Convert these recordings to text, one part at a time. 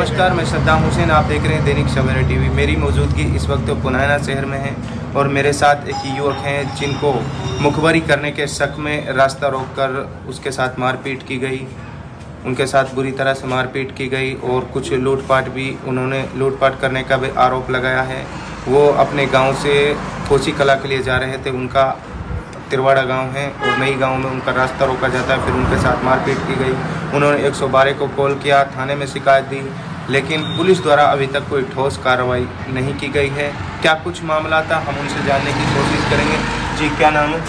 नमस्कार, मैं सद्दाम हुसैन। आप देख रहे हैं दैनिक सवेरा टीवी। मेरी मौजूदगी इस वक्त पुनाना शहर में है और मेरे साथ एक युवक हैं जिनको मुखबरी करने के शक में रास्ता रोककर उसके साथ मारपीट की गई। उनके साथ बुरी तरह से मारपीट की गई और कुछ लूटपाट भी, उन्होंने लूटपाट करने का भी आरोप लगाया है। वो अपने गांव से कोसी कला के लिए जा रहे थे। उनका तिरवाड़ा गांव है और नई गांव में उनका रास्ता रोका जाता है। फिर उनके साथ मारपीट की गई। उन्होंने 112 को कॉल किया, थाने में शिकायत दी, लेकिन पुलिस द्वारा अभी तक कोई ठोस कार्रवाई नहीं की गई है। क्या कुछ मामला था, हम उनसे जानने की कोशिश करेंगे। जी, क्या नाम है?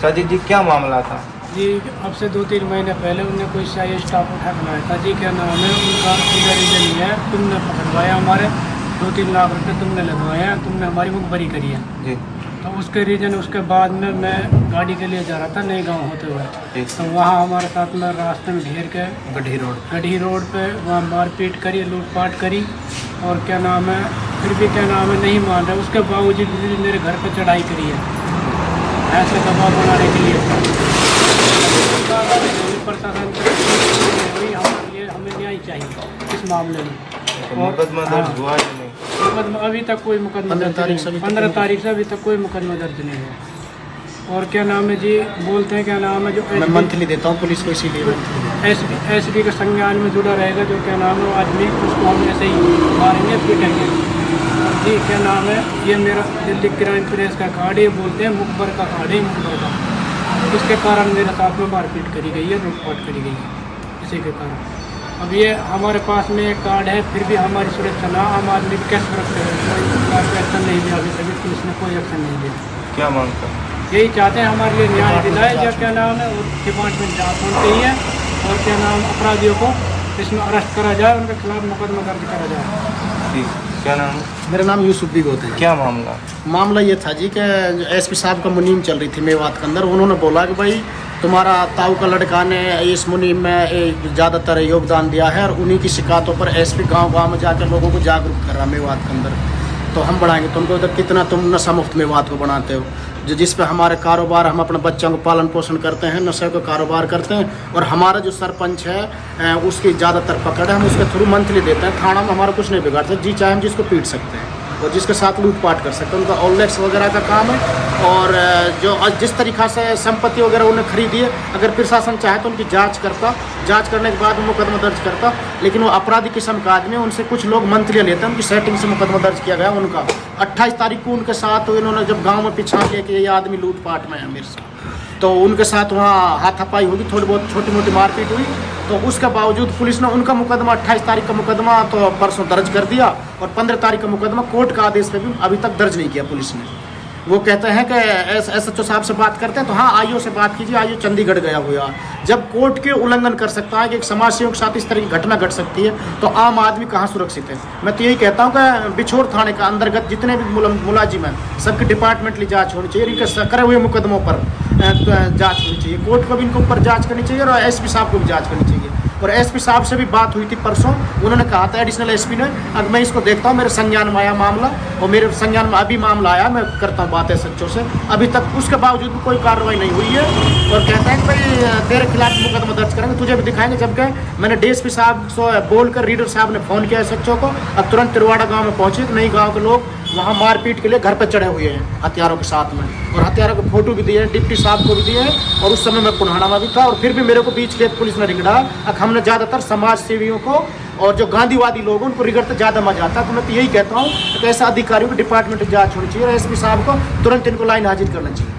साजिद जी, क्या मामला था? जी, अब से 2-3 महीने पहले उन्हें कोई शाही स्टाफ उठा बनाया था। जी, क्या नाम है उनका? रीजन है, तुमने पकड़वाया, हमारे 2-3 लाख रुपए तुमने लगवाए हैं, तुमने हमारी मुखबरी करी है जी। तो उसके रीजन, उसके बाद में मैं गाड़ी के लिए जा रहा था नए गांव होते हुए, तो वहाँ हमारे साथ में रास्ते में घेर के गढ़ी रोड पे वहाँ मारपीट करी, लूटपाट करी और क्या नाम है, फिर भी क्या नाम है नहीं मान रहे। उसके बावजूद भी मेरे घर पे चढ़ाई करी है ऐसे दबाव बनाने के लिए। प्रशासन हमें न्याय चाहिए इस मामले में। मुकदमा दर्ज हुआ या नहीं? मुकदमा अभी तक कोई मुकदमा 15 तारीख से अभी तक कोई मुकदमा दर्ज नहीं हुआ। और क्या नाम है जी, बोलते हैं क्या नाम है, जो मैं मंथली देता हूँ पुलिस को, इसीलिए एसपी के संज्ञान में जुड़ा रहेगा। जो क्या नाम है आदमी, उसको हम ऐसे ही मारेंगे, पीटेंगे। जी, क्या नाम है, ये मेरा दिल्ली क्राइम प्रेस का कार्ड है, बोलते हैं मुखबर का कार्ड है, मुखबर का। इसके कारण मेरे साथ में मारपीट करी गई है, लूटपाट करी गई है इसी के कारण। अब ये हमारे पास में एक कार्ड है, फिर भी हमारी सुरक्षा ना, आम आदमी की क्या सुरक्षा है? कोई एक्शन नहीं लिया अभी तक, पुलिस ने कोई एक्शन नहीं लिया। क्या मांग कर? यही चाहते हैं हमारे लिए न्याय दिलाए। जो क्या नाम है, और डिपार्टमेंट जाँच होनी चाहिए और क्या नाम, अपराधियों को इसमें अरेस्ट करा जाए, उनके खिलाफ मुकदमा दर्ज करा जाए। जी, क्या नाम है? मेरा नाम यूसुफ बिगोत है। क्या मामला? मामला ये था जी कि एसपी साहब का मुनीम चल रही थी मेवात के अंदर। उन्होंने बोला कि भाई तुम्हारा ताऊ का लड़का ने इस मुनीम में ज़्यादातर योगदान दिया है और उन्हीं की शिकायतों पर एसपी गांव-गांव में जाकर लोगों को जागरूक कर रहा मेवात के अंदर। तो हम बढ़ाएंगे तुमको, तो कितना तुम नशा मुक्त मेवात को बनाते हो, जिस पे हमारे कारोबार, हम अपने बच्चों को पालन पोषण करते हैं, नशे का कारोबार करते हैं। और हमारा जो सरपंच है उसकी ज़्यादातर पकड़ है, हम उसके थ्रू मंथली देते हैं। थाना में हमारा कुछ नहीं बिगाड़ते, जी चाहे हम जिसको पीट सकते हैं और जिसके साथ लूटपाट कर सकते हैं। उनका ऑललेक्स वगैरह का काम है और जो जिस तरीक़ा से संपत्ति वगैरह उन्हें खरीदी है, अगर प्रशासन चाहे तो उनकी जांच करता, जांच करने के बाद वो मुकदमा दर्ज करता। लेकिन वो अपराधी किस्म का आदमी है, उनसे कुछ लोग मंथली लेते हैं, उनकी सेटिंग से मुकदमा दर्ज किया गया उनका। 28 तारीख को उनके साथ इन्होंने जब गाँव में पिछा लिया कि ये आदमी लूटपाट में है मेरे से, तो उनके साथ वहाँ हाथापाई होगी, थोड़ी बहुत छोटी मोटी मारपीट हुई। तो उसके बावजूद पुलिस ने उनका मुकदमा 28 तारीख का मुकदमा तो परसों दर्ज कर दिया और 15 तारीख का मुकदमा कोर्ट का आदेश पे भी अभी तक दर्ज नहीं किया पुलिस ने। वो कहते हैं कि एसएचओ साहब से बात करते हैं, तो हाँ आईओ से बात कीजिए, आईओ चंडीगढ़ गया हुआ। जब कोर्ट के उल्लंघन कर सकता है कि एक समाज सेवक के साथ इस तरह की घटना घट सकती है, तो आम आदमी कहाँ सुरक्षित है? मैं तो यही कहता हूँ कि बिछोर थाने का अंतर्गत जितने भी मुलाजिम हैं, सबकी डिपार्टमेंटली जाँच होनी चाहिए। इनके करे हुए मुकदमों पर जाँच होनी चाहिए, कोर्ट को भी इनके ऊपर जाँच करनी चाहिए और एसपी साहब को भी जाँच करनी चाहिए। और एसपी साहब से भी बात हुई थी परसों, उन्होंने कहा था एडिशनल एसपी ने, अब मैं इसको देखता हूँ, मेरे संज्ञान में आया मामला और मेरे संज्ञान में अभी मामला आया, मैं करता हूँ बात एसएचओ से। अभी तक उसके बावजूद भी कोई कार्रवाई नहीं हुई है और कहता है कि भाई तेरे खिलाफ मुकदमा दर्ज करेंगे, तुझे भी दिखाएंगे। जबकि मैंने डीएसपी साहब से बोलकर रीडर साहब ने फ़ोन किया एसएचओ को, अब तुरंत तिरवाड़ा गाँव में पहुँचे, तो नई गाँव के लोग वहाँ मारपीट के लिए घर पर चढ़े हुए हैं हथियारों के साथ में, और हथियारों के फोटो भी दिए हैं, डिप्टी साहब को भी दिए हैं। और उस समय मैं पुनाना में भी था और फिर भी मेरे को बीच खेत पुलिस ने रिगड़ा। हमने ज़्यादातर समाज सेवियों को और जो गांधीवादी लोग उनको रिगड़ते ज़्यादा मजा आता है। तो मैं तो यही कहता हूँ कि ऐसा अधिकारियों की डिपार्टमेंट जाँच होनी चाहिए और एसपी साहब को तुरंत इनको लाइन हाजिर करना चाहिए।